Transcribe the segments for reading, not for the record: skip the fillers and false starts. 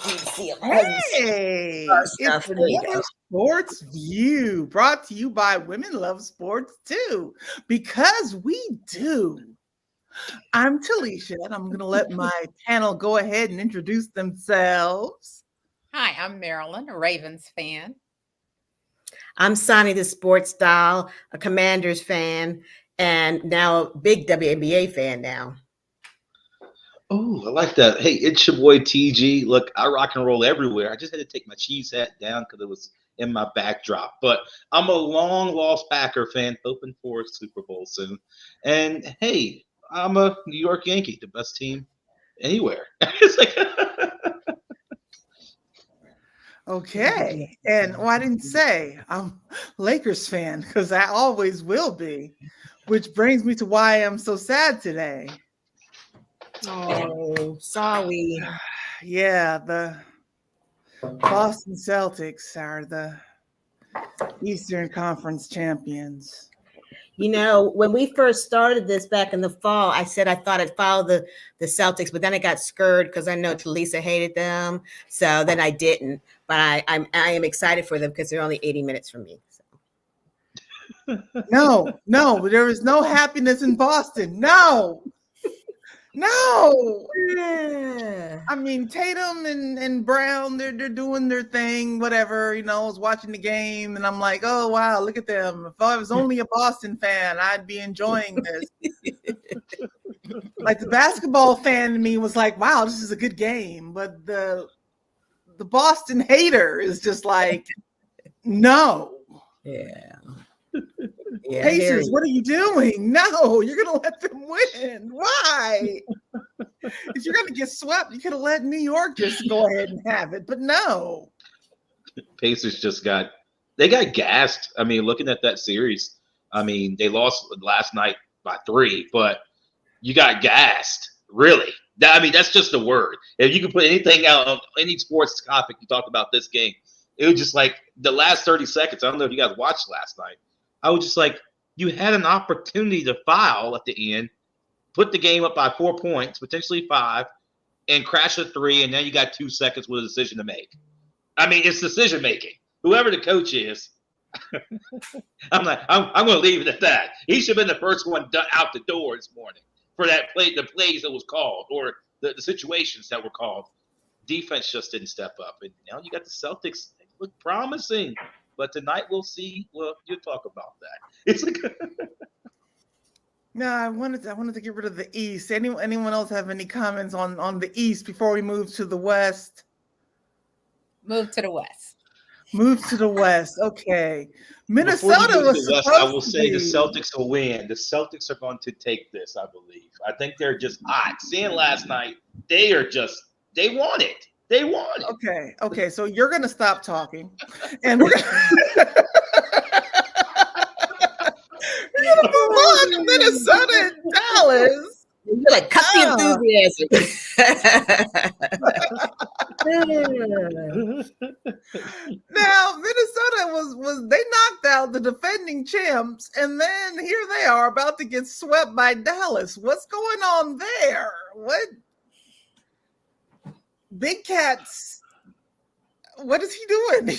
Hey, it's another Sports View brought to you by Women Love Sports Too, because we do. I'm Talisha, and I'm going to let my panel go ahead and introduce themselves. Hi, I'm Marilyn, a Ravens fan. I'm Sonny, the sports doll, a Commanders fan, and now a big WNBA fan now. Oh, I like that. Hey, it's your boy TG. Look, I rock and roll everywhere. I just had to take my cheese hat down because it was in my backdrop. But I'm a long lost Packer fan, hoping for a Super Bowl soon. And hey, I'm a New York Yankee, the best team anywhere. It's like Okay, and I didn't say I'm Lakers fan because I always will be, which brings me to why I'm so sad today. Oh, sorry. Yeah, the Boston Celtics are the Eastern Conference champions. You know, when we first started this back in the fall, I said I thought I'd follow the Celtics, but then I got scared because I know Talisa hated them. So then I didn't. But I am excited for them because they're only 80 minutes from me. So. No, there is no happiness in Boston. No. Yeah. I mean, Tatum and Brown, they're doing their thing, whatever. You know, I was watching the game and I'm like, oh, wow, look at them. If I was only a Boston fan, I'd be enjoying this. Like the basketball fan in me was like, wow, this is a good game. But the Boston hater is just like, no. Yeah. Pacers, what are you doing? No, you're going to let them win. Why? If you're going to get swept, you could have let New York just go ahead and have it. But no. Pacers got gassed. I mean, looking at that series, I mean, they lost last night by 3, but you got gassed. Really? That's just the word. If you could put anything out on any sports topic you talk about this game, it was just like the last 30 seconds. I don't know if you guys watched last night. I was just like, you had an opportunity to foul at the end, put the game up by 4 points, potentially 5, and crash a 3, and now you got 2 seconds with a decision to make. I mean, it's decision making. Whoever the coach is, I'm going to leave it at that. He should have been the first one out the door this morning for that play, the plays that was called, or the situations that were called. Defense just didn't step up, and now you got the Celtics. They look promising. But tonight we'll see. Well, you'll talk about that. It's like no, I wanted to get rid of the East. Anyone else have any comments on the East before we move to the West? Move to the West. Move to the West. Okay. Minnesota was West, I will say the Celtics will win. The Celtics are going to take this, I believe. I think they're just hot. Seeing last night, they want it. They won it. Okay. So you're going to stop talking, and we're going to move on to Minnesota and Dallas. You're like, cut the enthusiasm. Now, Minnesota they knocked out the defending champs, and then here they are about to get swept by Dallas. What's going on there? What? Big Cat's, what is he doing?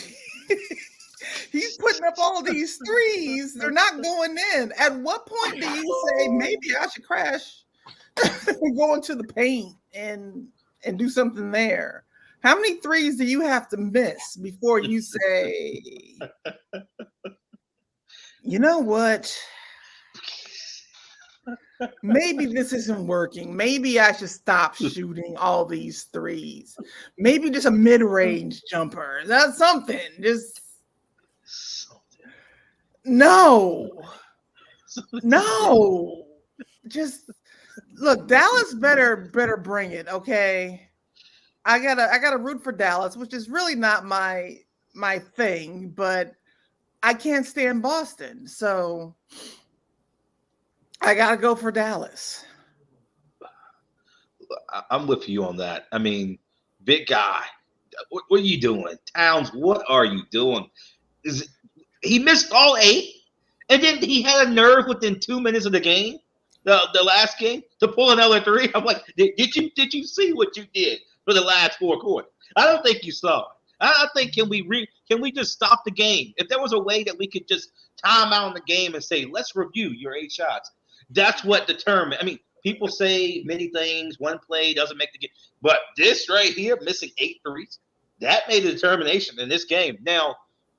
He's putting up all these threes. They're not going in. At what point do you say, maybe I should crash and go into the paint and do something there? How many threes do you have to miss before you say, you know what? Maybe this isn't working. Maybe I should stop shooting all these threes. Maybe just a mid-range jumper. That's something. Just no. Just look, Dallas better bring it, okay? I gotta root for Dallas, which is really not my thing, but I can't stand Boston, so I gotta go for Dallas. I'm with you on that. I mean, big guy, what are you doing? Towns, what are you doing? He missed all 8, and then he had a nerve within 2 minutes of the game, the last game, to pull another 3. I'm like, did you see what you did? for the last 4 quarters. I don't think you saw it. I think can we just stop the game? If there was a way that we could just time out the game and say, let's review your 8 shots. That's what determined. I mean, people say many things. One play doesn't make the game, but this right here, missing 8 threes, that made a determination in this game. Now,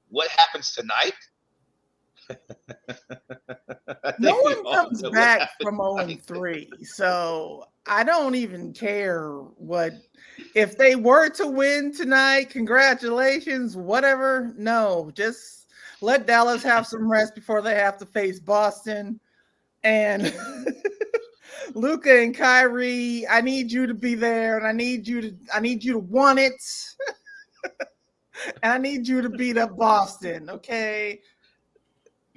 what happens tonight? No one comes back from 0-3, so I don't even care what. If they were to win tonight, congratulations, whatever. No, just let Dallas have some rest before they have to face Boston. And Luka and Kyrie, I need you to be there, and I need you to want it. And I need you to beat up Boston, okay?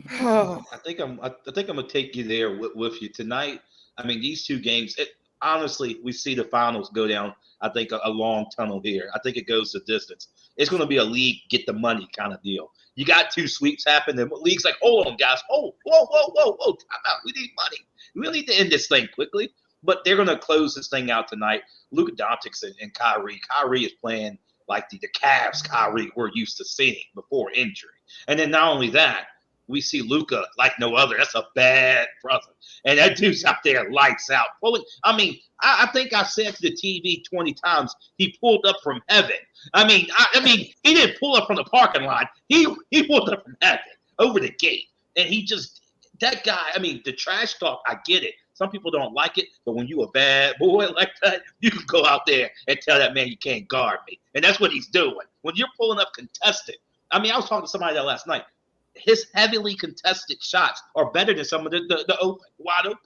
I think I'm gonna take you there with you tonight. I mean, these 2 games. Honestly, we see the finals go down. I think a long tunnel here. I think it goes the distance. It's going to be a league get the money kind of deal. You got 2 sweeps happen. The league's like, hold on, guys. Oh, whoa, time out. We need money. We need to end this thing quickly. But they're going to close this thing out tonight. Luka Doncic and Kyrie. Kyrie is playing like the Cavs Kyrie we're used to seeing before injury. And then not only that, we see Luka like no other. That's a bad brother. And that dude's out there lights out. Pulling. I mean, I think I said to the TV 20 times, he pulled up from heaven. I mean, he didn't pull up from the parking lot. He pulled up from heaven over the gate. And that guy, I mean, the trash talk, I get it. Some people don't like it, but when you a bad boy like that, you can go out there and tell that man you can't guard me. And that's what he's doing. When you're pulling up contested. I mean, I was talking to somebody that last night. His heavily contested shots are better than some of the open, wide open.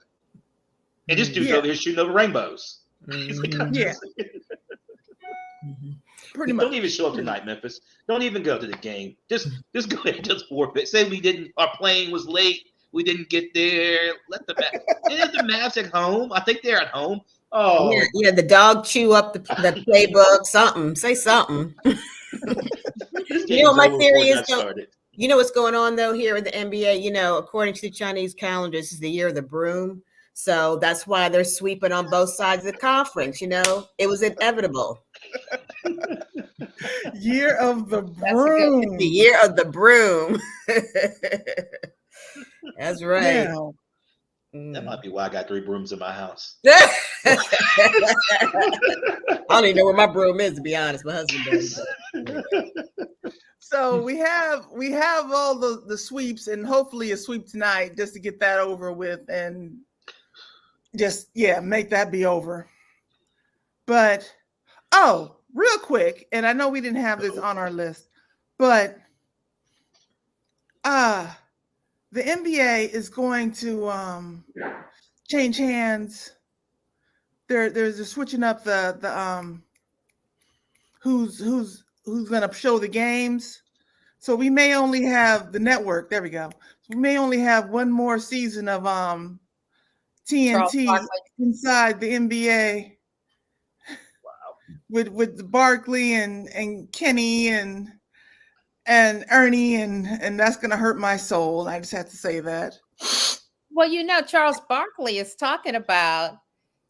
And this dude's over here shooting over rainbows. Yeah. Pretty much. Don't even show up tonight, Memphis. Don't even go to the game. Just go ahead and just forfeit. Say our plane was late. We didn't get there. Let the Mavs at home. I think they're at home. Oh. Yeah, the dog chew up the playbook. Something. Say something. You know, my theory is, you know what's going on, though, here in the NBA? You know, according to the Chinese calendar, this is the year of the broom. So that's why they're sweeping on both sides of the conference. You know, it was inevitable. Year of the broom. The year of the broom. That's right. Yeah. That might be why I got 3 brooms in my house. I don't even know where my broom is, to be honest. My husband does. So we have all the sweeps, and hopefully a sweep tonight just to get that over with and just make that be over. But real quick, and I know we didn't have this on our list, but the NBA is going to change hands. They're switching up the who's going to show the games. So we may only have the network. There we go. So we may only have one more season of TNT inside the NBA. Wow. With Barkley and Kenny and Ernie, and that's going to hurt my soul. I just have to say that. Well, you know, Charles Barkley is talking about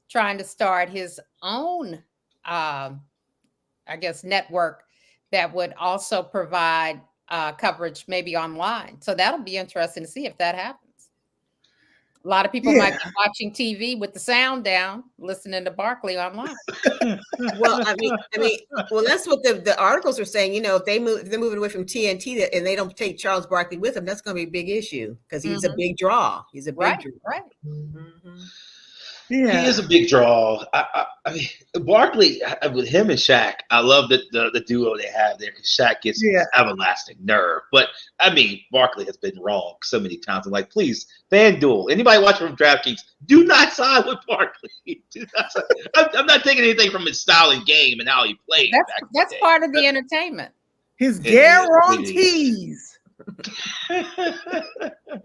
trying to start his own, I guess, network that would also provide coverage maybe online. So that'll be interesting to see if that happens. A lot of people might be watching TV with the sound down, listening to Barkley online. Well, I mean, that's what the articles are saying. You know, if they're moving away from TNT and they don't take Charles Barkley with them, that's going to be a big issue because he's a big draw. He's a big draw. Right. Mm-hmm. Yeah. He is a big draw. I mean, Barkley, with him and Shaq, I love the duo they have there because Shaq gets everlasting nerve. But, I mean, Barkley has been wrong so many times. I'm like, please, FanDuel, anybody watching from DraftKings, do not side with Barkley. I'm not taking anything from his style and game and how he played. That's part of the entertainment. His guarantees.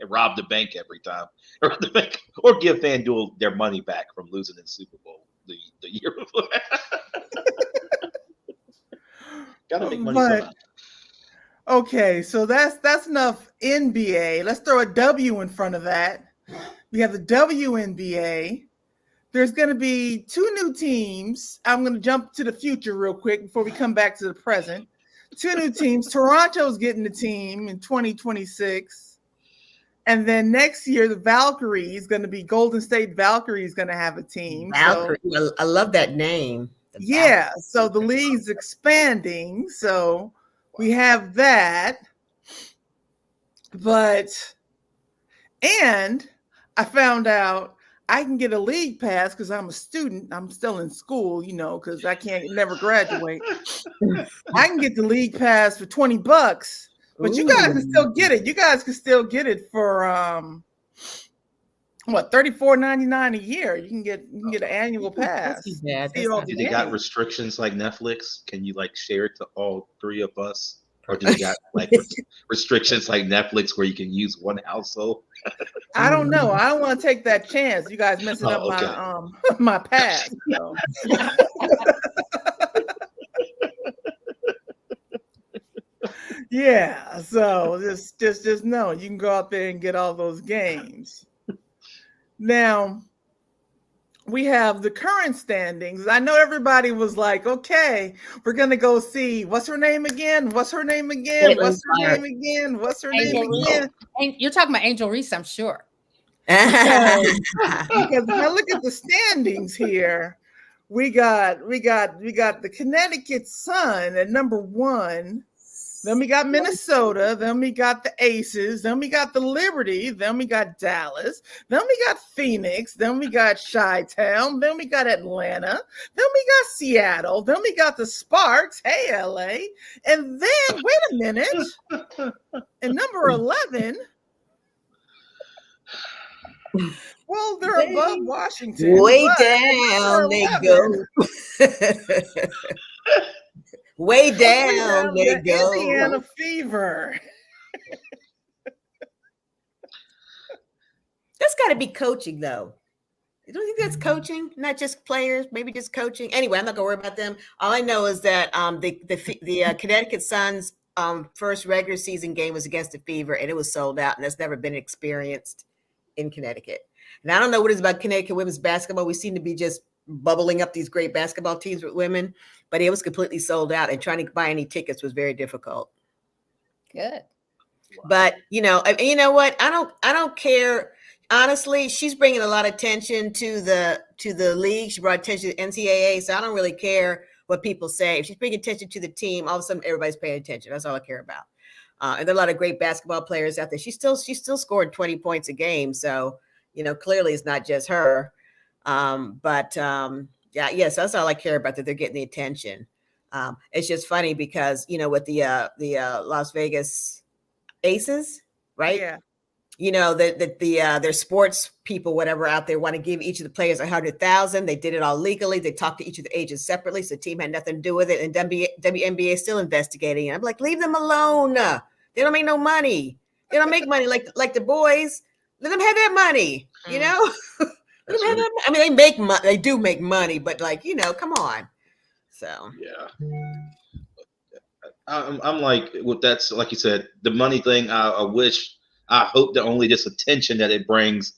Rob the bank every time. Or give FanDuel their money back from losing in the Super Bowl the year before. Gotta make money somehow. Okay, so that's enough NBA. Let's throw a W in front of that. We have the WNBA. there's going to be 2 new teams. I'm going to jump to the future real quick before we come back to the present. 2 new teams. Toronto's getting the team in 2026. And then next year, the Valkyries going to be Golden State Valkyries going to have a team. Valkyrie. So, I love that name. Yeah. So the league's expanding. So we have that. And I found out I can get a league pass because I'm a student. I'm still in school, because I can't never graduate. I can get the league pass for $20, but you guys can still get it. You guys can still get it for $34.99 a year. You can get an annual pass. Do they got restrictions like Netflix? Can you share it to all 3 of us? Or do they got restrictions like Netflix where you can use one household? I don't know. I don't want to take that chance. You guys messing up my pass. So. Yeah. So just know you can go out there and get all those games. Now we have the current standings. I know everybody was like, okay, we're going to go see. What's her name again? What's her name again? What's her name again? What's her name again? You're talking about Angel Reese, I'm sure. Because if I look at the standings here, we got the Connecticut Sun at number 1. Then we got Minnesota. Then we got the Aces. Then we got the Liberty. Then we got Dallas. Then we got Phoenix. Then we got Chi-Town. Then we got Atlanta. Then we got Seattle. Then we got the Sparks. Hey, LA. And then, wait a minute. And number 11. Well, they're above Washington. Way down they go. Way down they go. Indiana Fever. That's got to be coaching, though. You don't think that's coaching, not just players, maybe just coaching? Anyway, I'm not gonna worry about them. All I know is that the Connecticut Sun's first regular season game was against the Fever, and it was sold out, and that's never been experienced in Connecticut. And I don't know what it is about Connecticut women's basketball. We seem to be just bubbling up these great basketball teams with women, but it was completely sold out, and trying to buy any tickets was very difficult. Good. But you know what? I don't care. Honestly, she's bringing a lot of attention to the league. She brought attention to the NCAA, so I don't really care what people say. If she's bringing attention to the team, all of a sudden everybody's paying attention. That's all I care about. And there are a lot of great basketball players out there. She's still scored 20 points a game, so clearly it's not just her. Yes, that's all I care about, that they're getting the attention. It's just funny because with the Las Vegas Aces, right? Yeah. Their sports people, whatever, out there want to give each of the players $100,000. They did it all legally. They talked to each of the agents separately, so the team had nothing to do with it. And WNBA is still investigating. And I'm like, leave them alone. They don't make no money. They don't make money like the boys. Let them have their money. Let them have their, I mean, they make money. They do make money, but come on. So yeah. I'm like, with that's like you said, the money thing. I hope that only this attention that it brings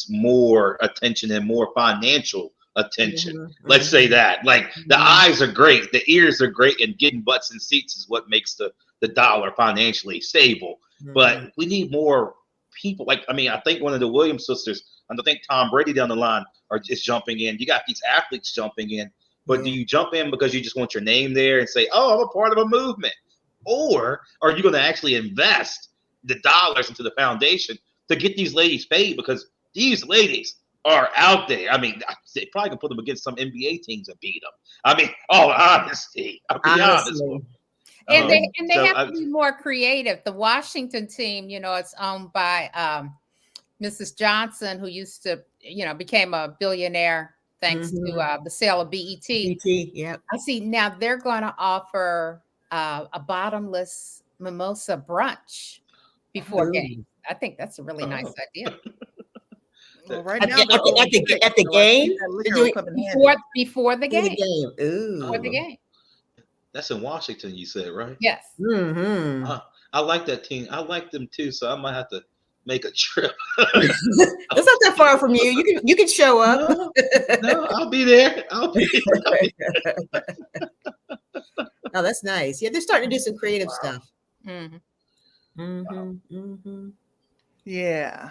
more attention and more financial attention. Mm-hmm. Let's say that. Like the eyes are great, the ears are great, and getting butts in seats is what makes the dollar financially stable. Mm-hmm. But we need more people. I think one of the Williams sisters, and I think Tom Brady down the line is jumping in. You got these athletes jumping in, but do you jump in because you just want your name there and say, "Oh, I'm a part of a movement," or are you going to actually invest the dollars into the foundation to get these ladies paid? Because these ladies are out there. I mean, they probably can put them against some NBA teams and beat them. I mean, honesty. I'll be honest. And they have to be more creative. The Washington team, it's owned by Mrs. Johnson, who used to, became a billionaire thanks to the sale of BET. Yeah. I see now they're going to offer a bottomless mimosa brunch before games. I think that's a really nice idea. Well, right now at the game, before the game. Ooh. Before the game. That's in Washington, you said, right? Yes. Mm-hmm. I like that team. I like them too, so I might have to make a trip. It's not that far from you. You can show up. No, I'll be there. I'll be there. Oh, that's nice. Yeah, they're starting to do some creative stuff. Yeah.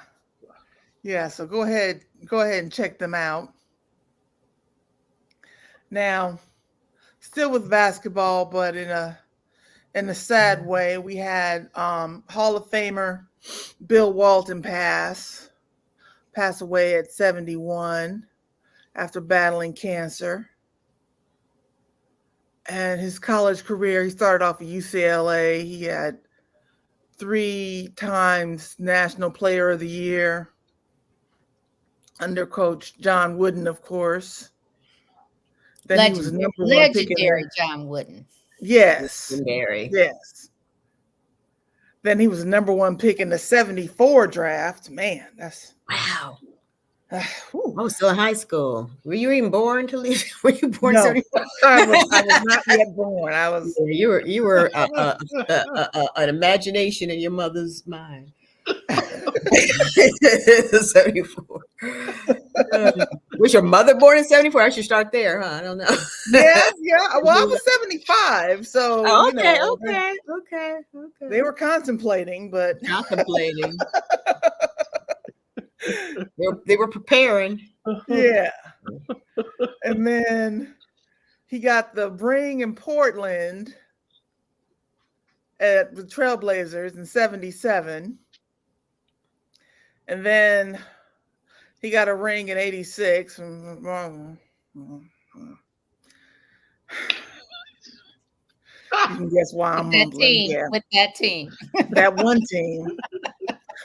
Yeah, so go ahead and check them out. Now, still with basketball, but in a sad way, we had Hall of Famer Bill Walton pass away at 71 after battling cancer. And his college career, he started off at UCLA. He had 3 times National Player of the Year under Coach John Wooden, of course. Then he was legendary John Wooden. Yes. Legendary. Yes. Then he was the number 1 pick in the 74 draft. Man, that's wow. I was still in high school. Were you even born to leave? Were you born? No, I was not yet born. I was. Yeah, you were an imagination in your mother's mind. 74. Was your mother born in 74? I should start there, huh? I don't know. Yeah. Well, I was 75, so okay. They were contemplating, but they were preparing. Yeah. And then he got the ring in Portland at the Trailblazers in 77. And then he got a ring in 86. You can guess why I'm mumbling. With that team. That one team.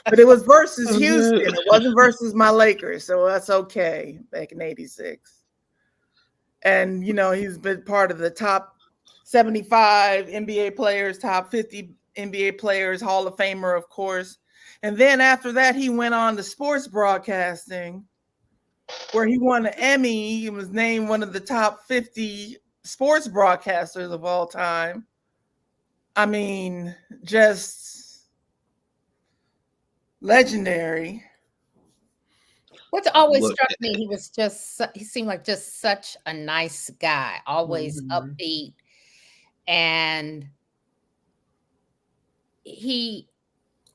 But it was versus Houston. It wasn't versus my Lakers. So that's okay back in 86. And, he's been part of the top 75 NBA players, top 50 NBA players, Hall of Famer, of course. And then after that, he went on to sports broadcasting, where he won an Emmy. He was named one of the top 50 sports broadcasters of all time. I mean, just legendary. What's always struck me, he seemed like just such a nice guy, always upbeat. And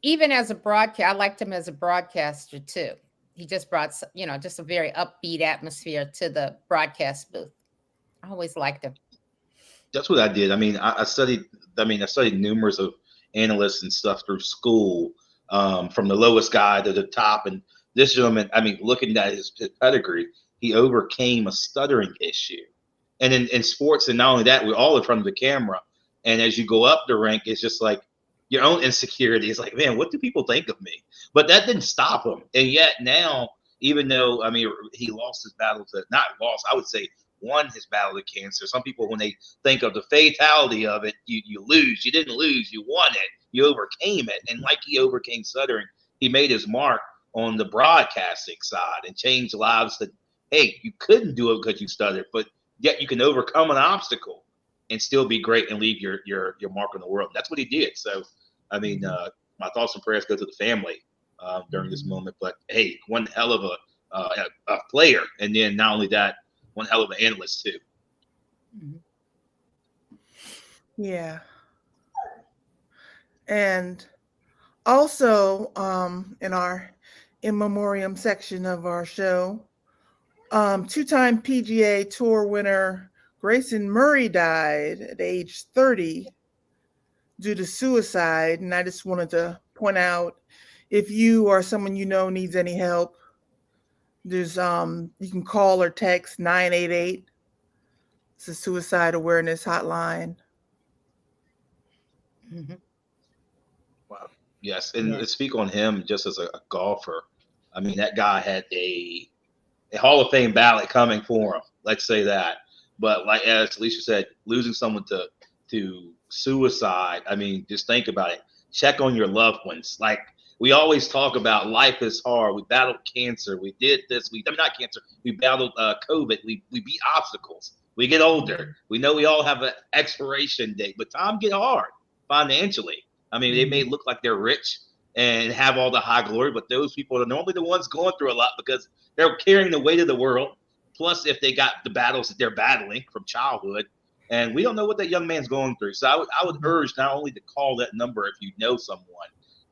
even as a broadcaster, I liked him as a broadcaster too. He just brought, just a very upbeat atmosphere to the broadcast booth. I always liked him. That's what I did. I mean, I studied numerous of analysts and stuff through school, from the lowest guy to the top. And this gentleman, I mean, looking at his pedigree, he overcame a stuttering issue. And in sports, and not only that, we're all in front of the camera. And as you go up the rank, it's just like your own insecurity is like, man, what do people think of me? But that didn't stop him. And yet now, even though, I mean, he lost his battle to, not lost, I would say won his battle to cancer. Some people, when they think of the fatality of it, you lose. You didn't lose. You won it. You overcame it. And like he overcame stuttering, he made his mark on the broadcasting side and changed lives that, hey, you couldn't do it because you stuttered, but yet you can overcome an obstacle and still be great and leave your mark on the world. That's what he did. So, I mean, my thoughts and prayers go to the family during this moment. But hey, one hell of a player, and then not only that, one hell of an analyst too. Yeah, and also in our in memoriam section of our show, 2-time PGA Tour winner Grayson Murray died at age 30 due to suicide. And I just wanted to point out, if you or someone you know needs any help, there's you can call or text 988. It's a suicide awareness hotline. Wow. Yes, and let's speak on him just as a golfer. I mean, that guy had a Hall of Fame ballot coming for him. Let's say that. But like as Alicia said, losing someone to suicide, I mean, just think about it. Check on your loved ones. Like we always talk about, life is hard. We battled cancer. We did this. Not cancer. We battled COVID. We beat obstacles. We get older. We know we all have an expiration date, but times get hard financially. I mean, they may look like they're rich, and have all the high glory. But those people are normally the ones going through a lot because they're carrying the weight of the world. Plus, if they got the battles that they're battling from childhood, and we don't know what that young man's going through. So I would urge not only to call that number if you know someone,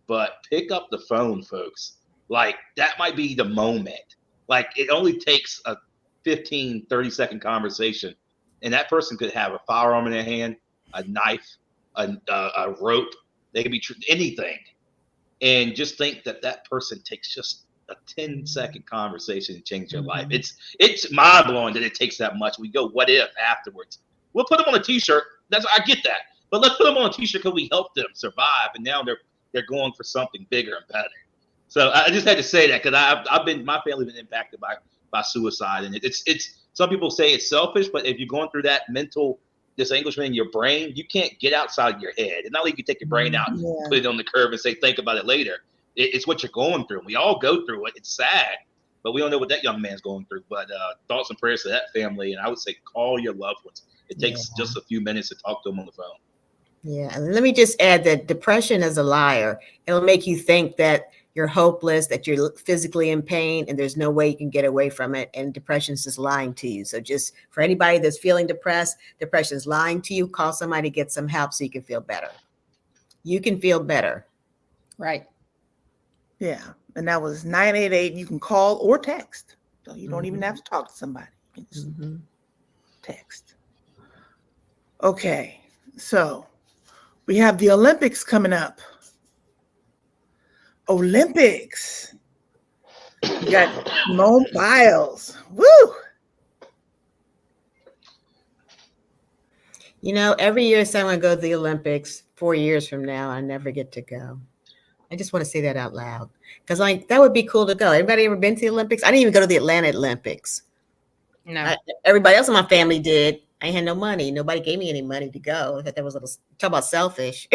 but pick up the phone, folks. Like, that might be the moment. Like, it only takes a 15, 30-second conversation, and that person could have a firearm in their hand, a knife, a rope. They could be anything. And just think that person takes just a 10-second conversation to change their life. It's mind-blowing that it takes that much. We go, what if afterwards? We'll put them on a T-shirt. I get that. But let's put them on a T-shirt because we helped them survive, and now they're going for something bigger and better. So I just had to say that because my family's been impacted by suicide, and it's some people say it's selfish, but if you're going through that mental disengagement in your brain, you can't get outside your head. It's not like you can take your brain out and put it on the curb and say think about it later. It's what you're going through. We all go through it. It's sad, but we don't know what that young man's going through. But thoughts and prayers to that family, and I would say call your loved ones. It takes just a few minutes to talk to them on the phone. Yeah, and let me just add that depression is a liar. It'll make you think that you're hopeless, that you're physically in pain, and there's no way you can get away from it. And depression is just lying to you. So just for anybody that's feeling depressed, depression is lying to you. Call somebody, get some help so you can feel better. You can feel better. Right. Yeah. And that was 988. You can call or text. So you don't even have to talk to somebody. You can just text. Okay. So we have the Olympics coming up. Olympics. You got Simone Biles. Woo! You know, every year someone goes to the Olympics. 4 years from now, I never get to go. I just want to say that out loud because that would be cool to go. Everybody ever been to the Olympics? I didn't even go to the Atlanta Olympics. No. Everybody else in my family did. I had no money. Nobody gave me any money to go. I thought that was a little, talk about selfish.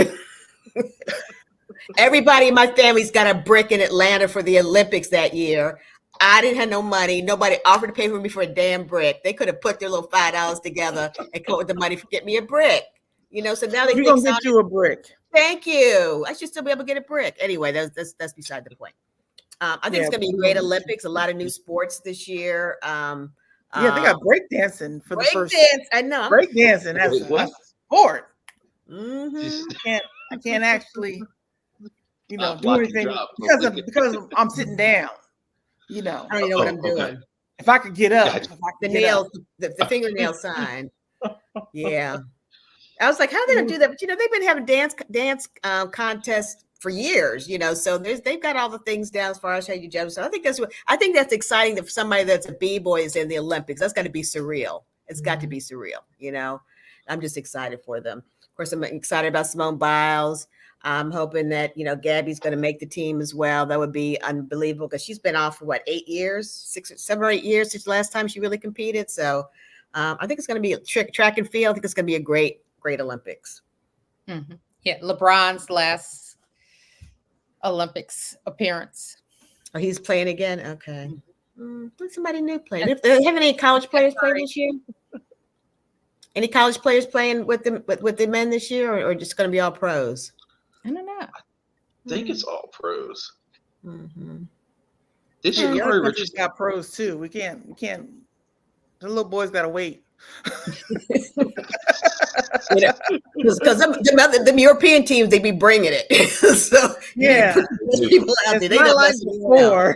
Everybody in my family's got a brick in Atlanta for the Olympics that year. I didn't have no money. Nobody offered to pay for me for a damn brick. They could have put their little $5 together and come up with the money to get me a brick. You know, so now We're gonna get you a brick. Thank you. I should still be able to get a brick. Anyway, that's beside the point. I think it's gonna be a great Olympics. A lot of new sports this year. Yeah, they got breakdancing for the first. I know. Breakdancing. That's a sport. Mm-hmm. I can't actually, do anything because I'm sitting down. I don't even know what I'm doing. If I could get up, the nail, the fingernail sign. Yeah. I was like, how are they gonna do that? But they've been having dance contests for years, so they've got all the things down as far as how you jump. So I think that's exciting that somebody that's a b-boy is in the Olympics. That's got to be surreal. It's got to be surreal, I'm just excited for them. Of course, I'm excited about Simone Biles. I'm hoping that, Gabby's going to make the team as well. That would be unbelievable because she's been off for 8 years, 7 or 8 years since the last time she really competed. So I think it's going to be a track and field. I think it's going to be a great Olympics. Mm-hmm. Yeah. LeBron's last Olympics appearance. Oh, he's playing again. Okay. Somebody new playing. Have any college players play this year? Any college players playing with the men this year, or just going to be all pros? I don't know. I think it's all pros. Mm-hmm. This year, the other countries got pros too. We can't. The little boys got to wait. Because the European teams, they be bringing it. So yeah, people out there, they not like before.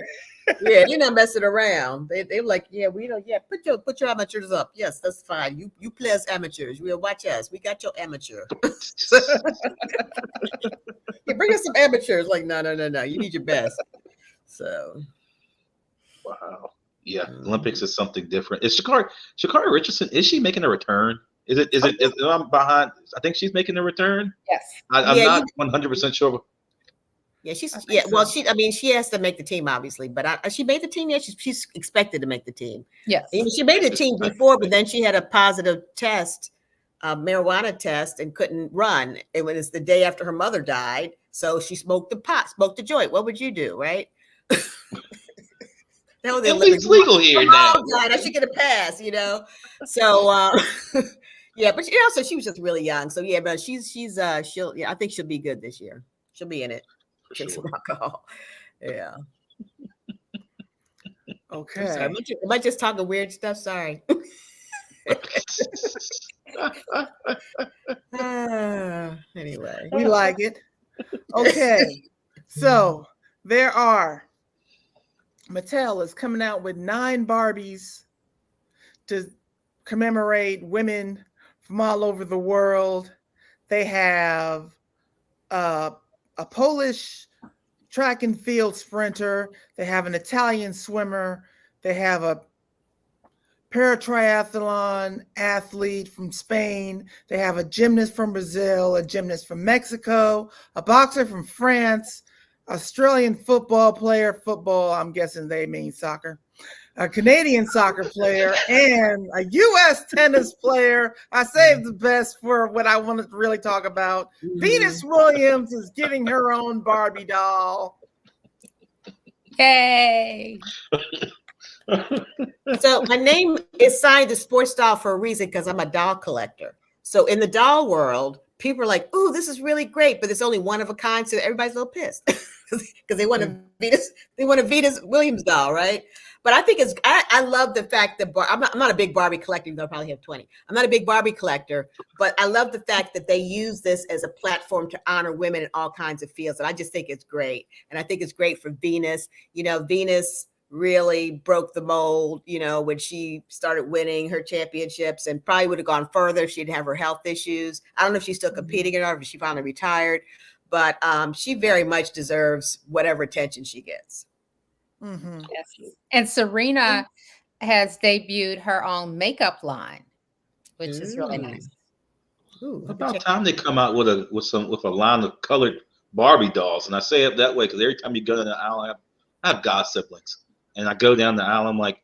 Yeah, you're not messing around. They were like, yeah, we don't. Yeah, put your amateurs up. Yes, that's fine. You play as amateurs. We'll watch us. We got your amateur. Yeah, bring us some amateurs. Like, no. You need your best. So, wow. Yeah, Olympics is something different. Is Sha'Carri Richardson? Is she making a return? Is I'm behind? I think she's making a return. Yes. I'm not 100% sure. Yeah, Well, she has to make the team, obviously, but she made the team. Yeah, she's expected to make the team. Yes, she made the team before, but then she had a positive test, marijuana test, and couldn't run. It was the day after her mother died, so she smoked the joint. What would you do, right? It's legal here now. God, I should get a pass, So, yeah, but also she was just really young. So yeah, but I think she'll be good this year. She'll be in it. drink sure. some alcohol. Yeah. Okay. I'm sorry. Am I just talking weird stuff? Sorry. Anyway. We like it. Okay. So Mattel is coming out with 9 Barbies to commemorate women from all over the world. They have a Polish track and field sprinter. They have an Italian swimmer. They have a paratriathlon athlete from Spain. They have a gymnast from Brazil, a gymnast from Mexico, a boxer from France, Australian football player, I'm guessing they mean soccer, a Canadian soccer player, and a U.S. tennis player. I saved the best for what I wanted to really talk about. Venus Williams is getting her own Barbie doll. Yay. So my name is signed to Sports Doll for a reason, because I'm a doll collector. So in the doll world, people are like, "Ooh, this is really great," but it's only one of a kind, so everybody's a little pissed because they want a Venus Williams doll, right? But I think I love the fact that I'm not a big Barbie collector, even though I probably have 20. I'm not a big Barbie collector, but I love the fact that they use this as a platform to honor women in all kinds of fields, and I just think it's great. And I think it's great for Venus. Venus really broke the mold, when she started winning her championships, and probably would have gone further if she didn't have her health issues. I don't know if she's still competing or not, if she finally retired, but she very much deserves whatever attention she gets. Mm-hmm. Yes. And Serena has debuted her own makeup line, which is really nice. About time they come out with a line of colored Barbie dolls. And I say it that way because every time you go down the aisle, I have god siblings. And I go down the aisle, I'm like,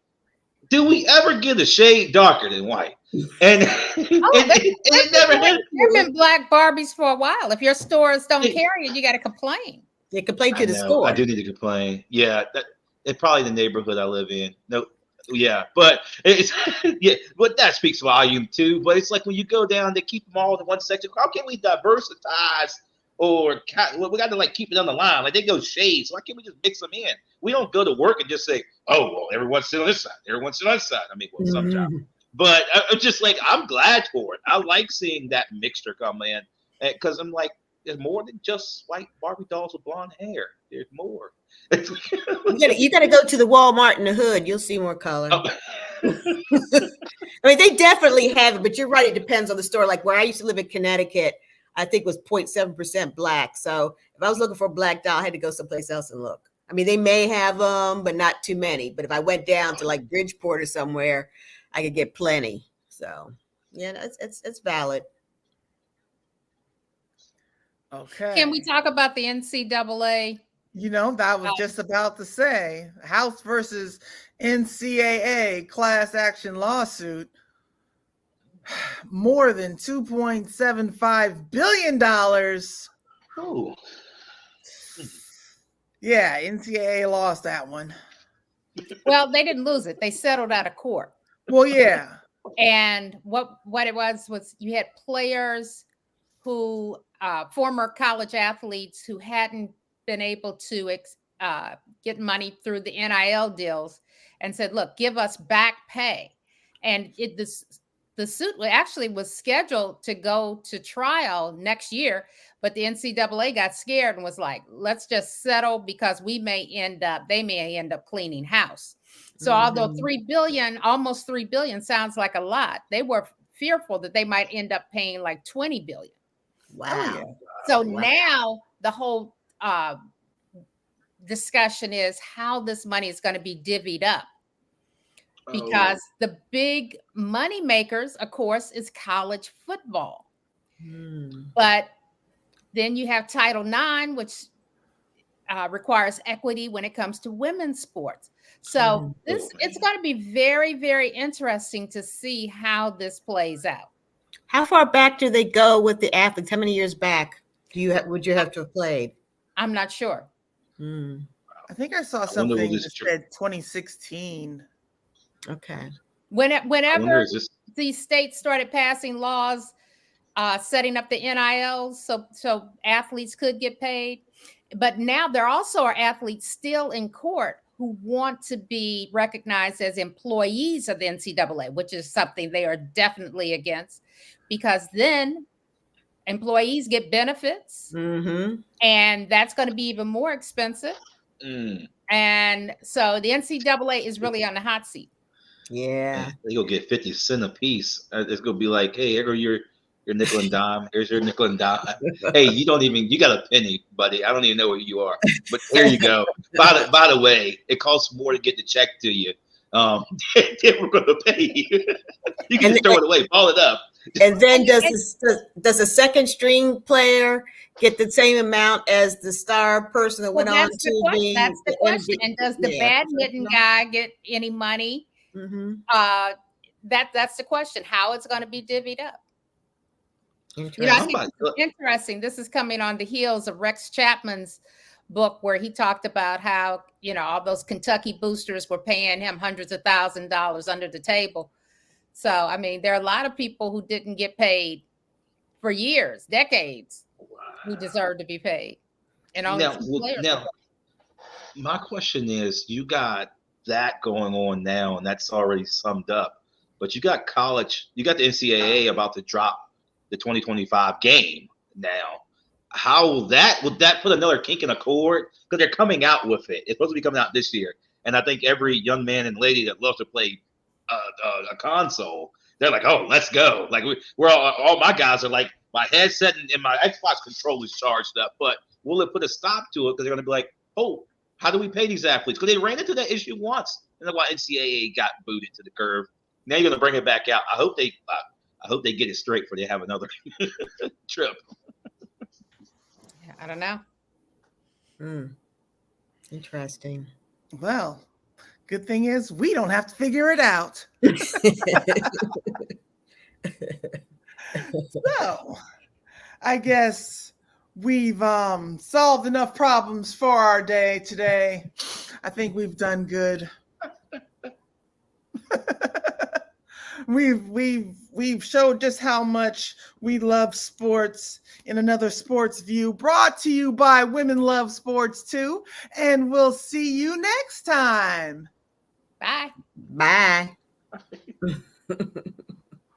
do we ever get a shade darker than white? And it never happened. There have been black Barbies for a while. If your stores don't carry it, you got to complain. They complain to the store. I do need to complain. Yeah, it's probably the neighborhood I live in. No, yeah, but but that speaks volume too. But it's like when you go down, they keep them all in one section. How can we diversitize? Or we got to keep it on the line. Like they go shades. Why can't we just mix them in? We don't go to work and just say, "Oh, well, everyone sit on this side, everyone sit on this side." I mean, well, sometimes. But I'm just I'm glad for it. I like seeing that mixture come in because I'm like, there's more than just white Barbie dolls with blonde hair. There's more. You got to go to the Walmart in the hood. You'll see more color. Oh. I mean, they definitely have it, but you're right. It depends on the store. Like where I used to live in Connecticut, I think it was 0.7% black. So if I was looking for a black doll, I had to go someplace else and look. I mean, they may have them, but not too many. But if I went down to Bridgeport or somewhere, I could get plenty. So yeah, it's valid. Okay. Can we talk about the NCAA? That was just about to say, House versus NCAA class action lawsuit. More than $2.75 billion. Oh. Yeah, NCAA lost that one. Well, they didn't lose it. They settled out of court. Well, yeah. And what it was you had players who, former college athletes who hadn't been able to get money through the NIL deals and said, look, give us back pay. And the suit actually was scheduled to go to trial next year, but the NCAA got scared and was like, let's just settle because they may end up cleaning house. So although almost $3 billion sounds like a lot, they were fearful that they might end up paying like $20 billion. Wow. So now the whole discussion is how this money is going to be divvied up. Because the big money makers, of course, is college football. But then you have Title IX, which requires equity when it comes to women's sports. So it's going to be very, very interesting to see how this plays out. How far back do they go with the athletes? How many years back would you have to have played? I'm not sure. I think I saw something that said 2016. Okay. Whenever these states started passing laws setting up the NIL so athletes could get paid, but now there also are athletes still in court who want to be recognized as employees of the NCAA, which is something they are definitely against, because then employees get benefits, and that's going to be even more expensive. And so the NCAA is really on the hot seat. Yeah. They go get 50 cents a piece. It's gonna be like, hey, here go your nickel and dime. Here's your nickel and dime. Hey, you got a penny, buddy. I don't even know where you are, but here you go. By the way, it costs more to get the check to you. Then we're gonna pay you. You can just throw it away, ball it up. And then does a second string player get the same amount as the star person that went on to be? That's the question. And does the badminton guy get any money? That's the question. How it's going to be divvied up. I think it's interesting. This is coming on the heels of Rex Chapman's book, where he talked about how all those Kentucky boosters were paying him hundreds of $1,000s under the table. So I mean, there are a lot of people who didn't get paid for years, decades, who deserve to be paid. And now, my question is, you got that going on now, and that's already summed up. But you got the NCAA about to drop the 2025 game now. Would that put another kink in a cord? Because they're coming out with it. It's supposed to be coming out this year, and I think every young man and lady that loves to play a console, they're like, oh, let's go. Like we're all my guys are like, my headset and my Xbox controller is charged up. But will it put a stop to it? Because they're going to be like, oh, how do we pay these athletes? Because they ran into that issue once, and that's why NCAA got booted to the curb. Now you're going to bring it back out. I hope they get it straight before they have another trip. I don't know. Interesting. Well, good thing is we don't have to figure it out. So, I guess we've solved enough problems for our day today. I think we've done good. We've showed just how much we love sports in another sports view, brought to you by Women Love Sports Too, and we'll see you next time. Bye. Bye.